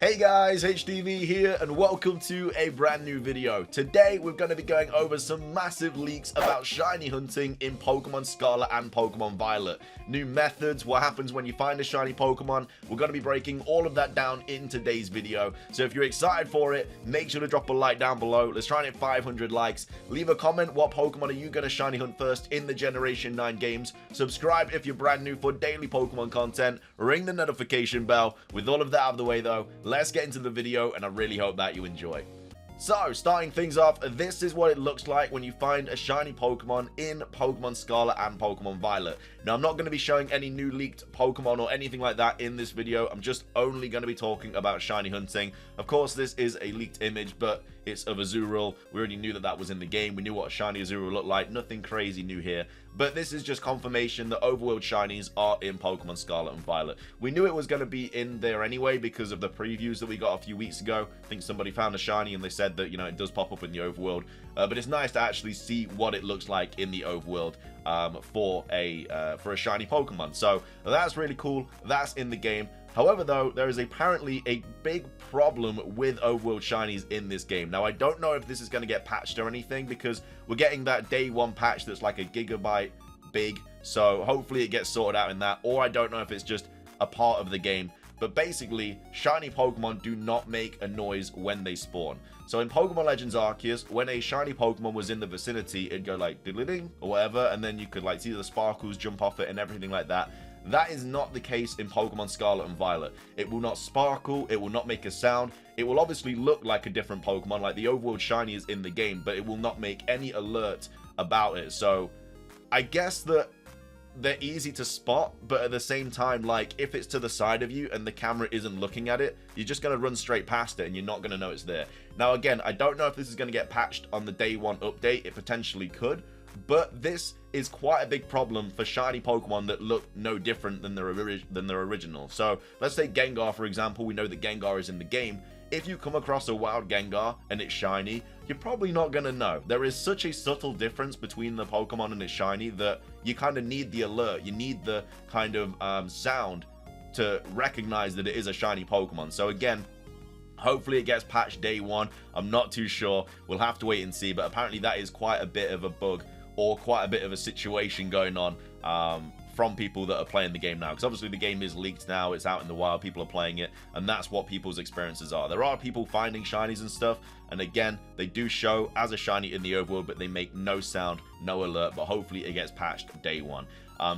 Hey guys, HTV here and welcome to a brand new video. Today we're going to be going over some massive leaks about shiny hunting in Pokemon Scarlet and Pokemon Violet. New methods, what happens when you find a shiny Pokemon. We're going to be breaking all of that down in today's video. So if you're excited for it, make sure to drop a like down below. Let's try and hit 500 likes. Leave a comment, what Pokemon are you going to shiny hunt first in the Generation 9 games. Subscribe if you're brand new for daily Pokemon content. Ring the notification bell. With all of that out of the way though, let's get into the video and I really hope that you enjoy. So, starting things off, this is what it looks like when you find a shiny Pokemon in Pokemon Scarlet and Pokemon Violet. Now, I'm not going to be showing any new leaked Pokemon or anything like that in this video. I'm just only going to be talking about shiny hunting. Of course, this is a leaked image, but it's of Azurill. We already knew that that was in the game. We knew what a shiny Azurill looked like. Nothing crazy new here. But this is just confirmation that overworld shinies are in Pokemon Scarlet and Violet. We knew it was going to be in there anyway because of the previews that we got a few weeks ago. I think somebody found a shiny and they said that, you know, it does pop up in the overworld. But it's nice to actually see what it looks like in the overworld for a shiny Pokemon. So that's really cool. That's in the game. However, though, there is apparently a big problem with overworld shinies in this game. Now, I don't know if this is going to get patched or anything because we're getting that day one patch that's like a gigabyte big. So hopefully it gets sorted out in that. Or I don't know if it's just a part of the game. But basically, shiny Pokemon do not make a noise when they spawn. So in Pokemon Legends Arceus, when a shiny Pokemon was in the vicinity, it'd go like diddly-ding or whatever, and then you could like see the sparkles jump off it and everything like that. That is not the case in Pokemon Scarlet and Violet. It will not sparkle, it will not make a sound. It will obviously look like a different Pokemon, like the overworld shiny is in the game, but it will not make any alert about it. So I guess that they're easy to spot, but at the same time, like if it's to the side of you and the camera isn't looking at it, you're just going to run straight past it and you're not going to know it's there. Now again, I don't know if this is going to get patched on the day one update. It potentially could, but this is quite a big problem for shiny Pokemon that look no different than their original. So let's take Gengar, for example. We know that Gengar is in the game. If you come across a wild Gengar and it's shiny, you're probably not going to know. There is such a subtle difference between the Pokemon and its shiny that you kind of need the alert. You need the kind of sound to recognize that it is a shiny Pokemon. So again, hopefully it gets patched day one. I'm not too sure. We'll have to wait and see. But apparently that is quite a bit of a bug or quite a bit of a situation going on from people that are playing the game now, because obviously the game is leaked now, it's out in the wild, people are playing it, and that's what people's experiences are. There are people finding shinies and stuff, and again, they do show as a shiny in the overworld, but they make no sound, no alert, but hopefully it gets patched day one.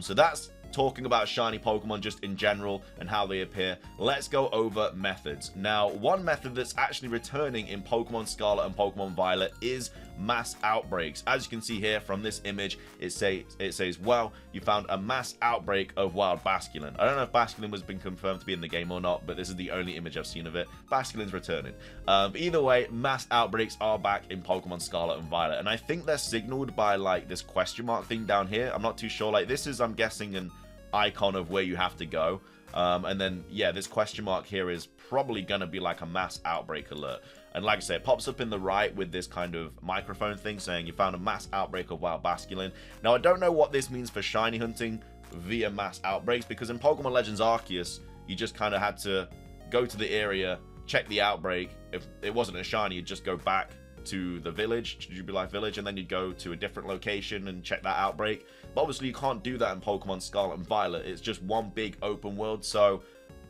So that's talking about shiny Pokemon just in general and how they appear. Let's go over methods. Now, one method that's actually returning in Pokemon Scarlet and Pokemon Violet is mass outbreaks. As you can see here from this image, it says, well, you found a mass outbreak of wild Basculin. I don't know if Basculin has been confirmed to be in the game or not, but this is the only image I've seen of it. Basculin's returning. Either way, mass outbreaks are back in Pokemon Scarlet and Violet, and I think they're signaled by like this question mark thing down here. I'm not too sure. Like this is, I'm guessing, an icon of where you have to go, and then yeah, this question mark here is probably gonna be like a mass outbreak alert. And like I say, it pops up in the right with this kind of microphone thing saying you found a mass outbreak of wild Basculin. Now I don't know what this means for shiny hunting via mass outbreaks, because in Pokemon Legends Arceus you just kind of had to go to the area, check the outbreak. If it wasn't a shiny, you'd just go back to the village, Jubilife Village, and then you'd go to a different location and check that outbreak. But obviously you can't do that in Pokemon Scarlet and Violet. It's just one big open world, so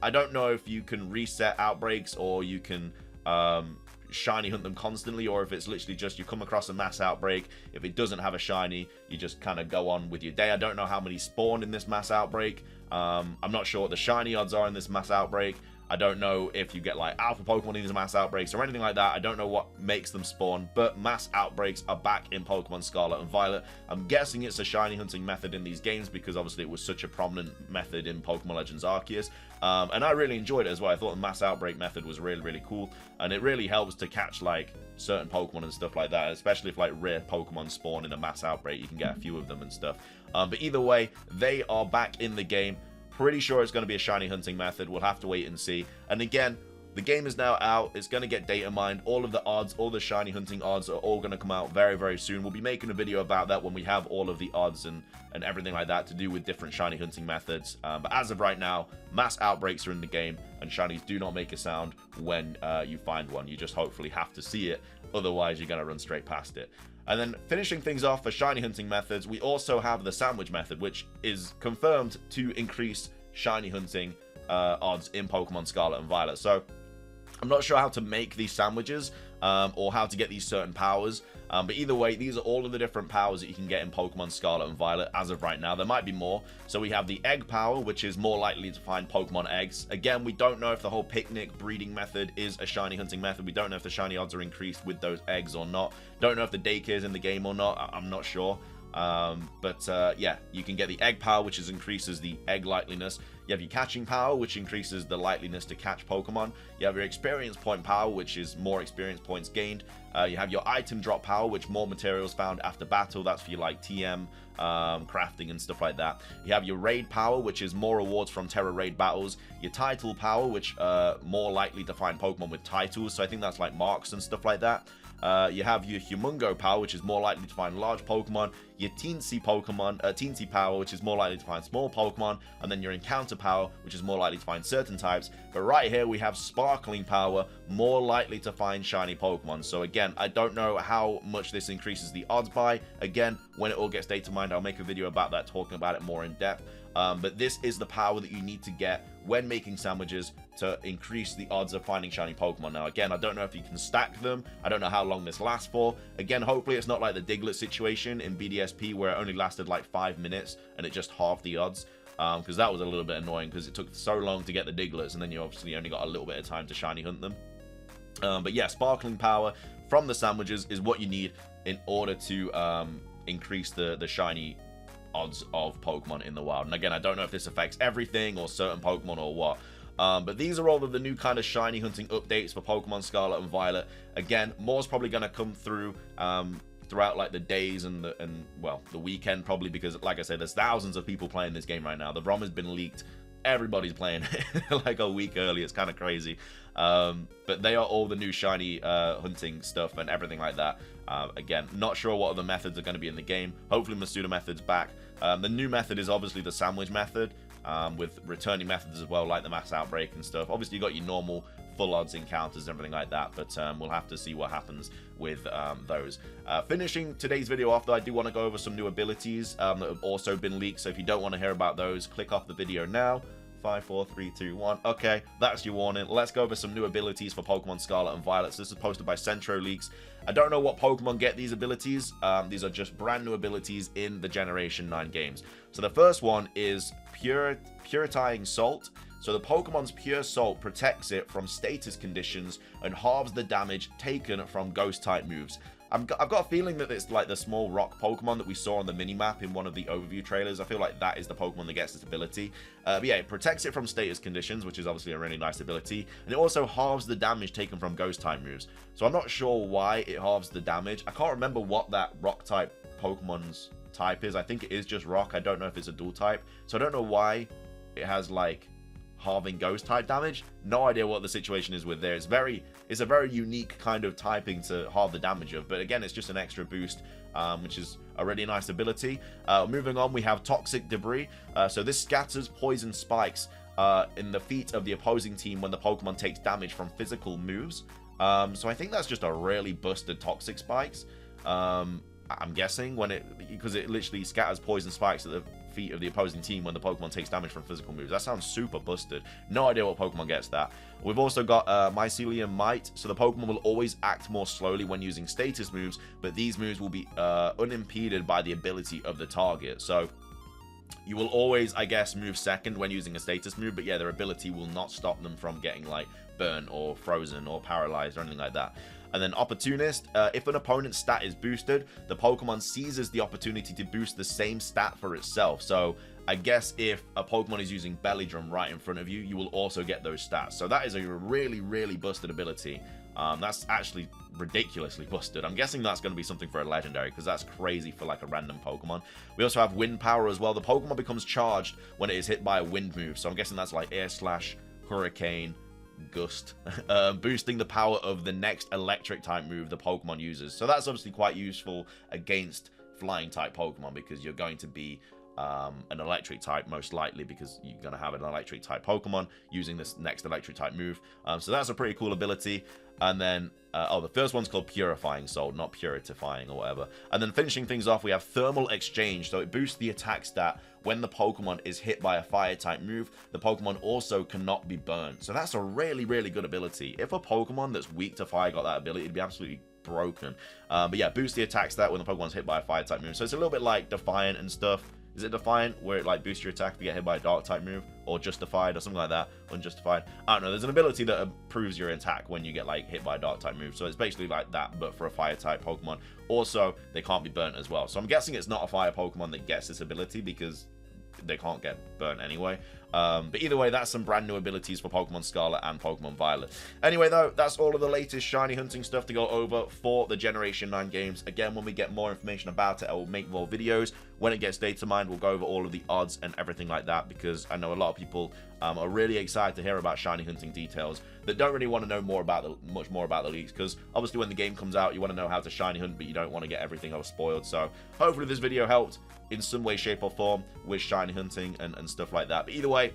I don't know if you can reset outbreaks or you can shiny hunt them constantly, or if it's literally just you come across a mass outbreak. If it doesn't have a shiny, you just kind of go on with your day. I don't know how many spawn in this mass outbreak. I'm not sure what the shiny odds are in this mass outbreak. I don't know if you get like alpha Pokemon in these mass outbreaks or anything like that. I don't know what makes them spawn, but mass outbreaks are back in Pokemon Scarlet and Violet. I'm guessing it's a shiny hunting method in these games because obviously it was such a prominent method in Pokemon Legends Arceus. And I really enjoyed it as well. I thought the mass outbreak method was really, really cool. And it really helps to catch like certain Pokemon and stuff like that, especially if like rare Pokemon spawn in a mass outbreak, you can get a few of them and stuff. But either way, they are back in the game. Pretty sure it's going to be a shiny hunting method. We'll have to wait and see. And again, The game is now out. It's going to get data mined. All of the odds, all the shiny hunting odds are all going to come out very, very soon. We'll be making a video about that when we have all of the odds and everything like that to do with different shiny hunting methods. But as of right now, mass outbreaks are in the game, and shinies do not make a sound when you find one. You just hopefully have to see it. Otherwise, you're going to run straight past it. And then finishing things off for shiny hunting methods, we also have the sandwich method, which is confirmed to increase shiny hunting odds in Pokemon Scarlet and Violet. So I'm not sure how to make these sandwiches or how to get these certain powers. But either way, these are all of the different powers that you can get in Pokemon Scarlet and Violet as of right now. There might be more. So we have the egg power, which is more likely to find Pokemon eggs. Again, we don't know if the whole picnic breeding method is a shiny hunting method. We don't know if the shiny odds are increased with those eggs or not. Don't know if the daycare is in the game or not. I'm not sure. Yeah, you can get the egg power, which increases the egg likeliness. You have your catching power, which increases the likeliness to catch Pokemon. You have your experience point power, which is more experience points gained. You have your item drop power, which more materials found after battle. That's for your like TM, crafting and stuff like that. You have your raid power, which is more rewards from Terra raid battles. Your title power, which more likely to find Pokemon with titles. So I think that's like marks and stuff like that. You have your Humungo power, which is more likely to find large Pokemon. Your Teensy power, which is more likely to find small Pokemon. And then your Encounter power, which is more likely to find certain types. But right here we have Sparkling power, more likely to find shiny Pokemon. So again, I don't know how much this increases the odds by. Again, when it all gets data mined, I'll make a video about that, talking about it more in depth. But this is the power that you need to get when making sandwiches to increase the odds of finding shiny Pokemon. Now, again, I don't know if you can stack them. I don't know how long this lasts for. Again, hopefully it's not like the Diglett situation in BDSP where it only lasted like 5 minutes and it just halved the odds. Because that was a little bit annoying because it took so long to get the Digletts and then you obviously only got a little bit of time to shiny hunt them. But yeah, Sparkling power from the sandwiches is what you need in order to increase the shiny odds of Pokemon in the wild. And again, I don't know if this affects everything or certain Pokemon or what. But these are all of the new kind of shiny hunting updates for Pokemon Scarlet and Violet. Again, more's probably going to come through throughout like the days and the weekend probably, because like I said, there's thousands of people playing this game right now. The ROM has been leaked. Everybody's playing it like a week early. It's kind of crazy. But they are all the new shiny hunting stuff and everything like that. Again, not sure what other methods are going to be in the game. Hopefully Masuda method's back. The new method is obviously the sandwich method, with returning methods as well, like the mass outbreak and stuff. Obviously you got your normal full odds encounters and everything like that, but we'll have to see what happens with those. Finishing today's video off, though, I do want to go over some new abilities that have also been leaked, so if you don't want to hear about those, click off the video now. 5, 4, 3, 2, 1. Okay, that's your warning. Let's go over some new abilities for Pokemon Scarlet and Violet. So this is posted by Centro Leaks. I don't know what Pokemon get these abilities. These are just brand new abilities in the Generation 9 games. So the first one is Purifying Salt. So the Pokemon's Pure Salt protects it from status conditions and halves the damage taken from Ghost-type moves. I've got a feeling that it's like the small rock Pokemon that we saw on the minimap in one of the overview trailers. I feel like that is the Pokemon that gets this ability. But yeah, it protects it from status conditions, which is obviously a really nice ability. And it also halves the damage taken from Ghost-type moves. So I'm not sure why it halves the damage. I can't remember what that rock-type Pokemon's type is. I think it is just rock. I don't know if it's a dual type. So I don't know why it has like halving ghost type damage. No idea what the situation is with there. It's a very unique kind of typing to halve the damage of, but again, it's just an extra boost, which is a really nice ability. Moving on, we have Toxic Debris. So this scatters poison spikes in the feet of the opposing team when the Pokemon takes damage from physical moves. So I think that's just a really busted Toxic Spikes. I'm guessing because it literally scatters poison spikes at the feet of the opposing team when the Pokemon takes damage from physical moves. That sounds super busted. No idea what Pokemon gets that. We've also got Mycelium Might. So the Pokemon will always act more slowly when using status moves, but these moves will be unimpeded by the ability of the target. So you will always, I guess, move second when using a status move, but yeah, their ability will not stop them from getting like burnt or frozen or paralyzed or anything like that. And then Opportunist, if an opponent's stat is boosted, the Pokemon seizes the opportunity to boost the same stat for itself. So I guess if a Pokemon is using Belly Drum right in front of you, you will also get those stats. So that is a really, really busted ability. That's actually ridiculously busted. I'm guessing that's going to be something for a legendary, because that's crazy for like a random Pokemon. We also have Wind Power as well. The Pokemon becomes charged when it is hit by a wind move. So I'm guessing that's like Air Slash, Hurricane, Gust, boosting the power of the next electric type move the Pokemon uses. So that's obviously quite useful against flying type Pokemon, because you're going to be an electric type most likely, because you're going to have an electric type Pokemon using this next electric type move. So that's a pretty cool ability. And then the first one's called Purifying Soul, not Puritifying or whatever. And then finishing things off, we have Thermal Exchange. So it boosts the attack stat when the Pokemon is hit by a fire type move. The Pokemon also cannot be burnt. So that's a really, really good ability. If a Pokemon that's weak to fire got that ability, it'd be absolutely broken. But yeah, boost the attack stat when the Pokemon's hit by a fire type move. So it's a little bit like Defiant and stuff. Is it Defiant, where it like boosts your attack if you get hit by a dark type move, or Justified or something like that? Unjustified, I don't know. There's an ability that improves your attack when you get like hit by a dark type move, so it's basically like that but for a fire type Pokemon. Also, they can't be burnt as well, so I'm guessing it's not a fire Pokemon that gets this ability, because they can't get burnt anyway. But either way, that's some brand new abilities for Pokemon Scarlet and Pokemon Violet. Anyway, though, that's all of the latest shiny hunting stuff to go over for the Generation 9 games. Again, when we get more information about it, I will make more videos. When it gets data mined, we'll go over all of the odds and everything like that, because I know a lot of people are really excited to hear about shiny hunting details that don't really want to know much more about the leaks, because obviously when the game comes out, you want to know how to shiny hunt, but you don't want to get everything all spoiled. So hopefully this video helped in some way, shape, or form with shiny hunting and stuff like that. But either way,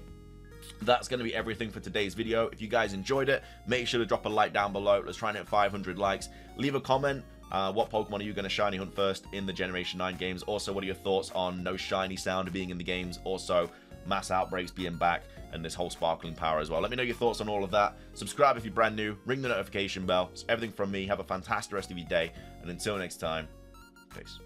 that's going to be everything for today's video. If you guys enjoyed it, make sure to drop a like down below. Let's try and hit 500 likes. Leave a comment. What Pokemon are you going to shiny hunt first in the Generation 9 games? Also, what are your thoughts on no shiny sound being in the games? Also, mass outbreaks being back and this whole sparkling power as well. Let me know your thoughts on all of that. Subscribe if you're brand new. Ring the notification bell. It's everything from me. Have a fantastic rest of your day. And until next time, peace.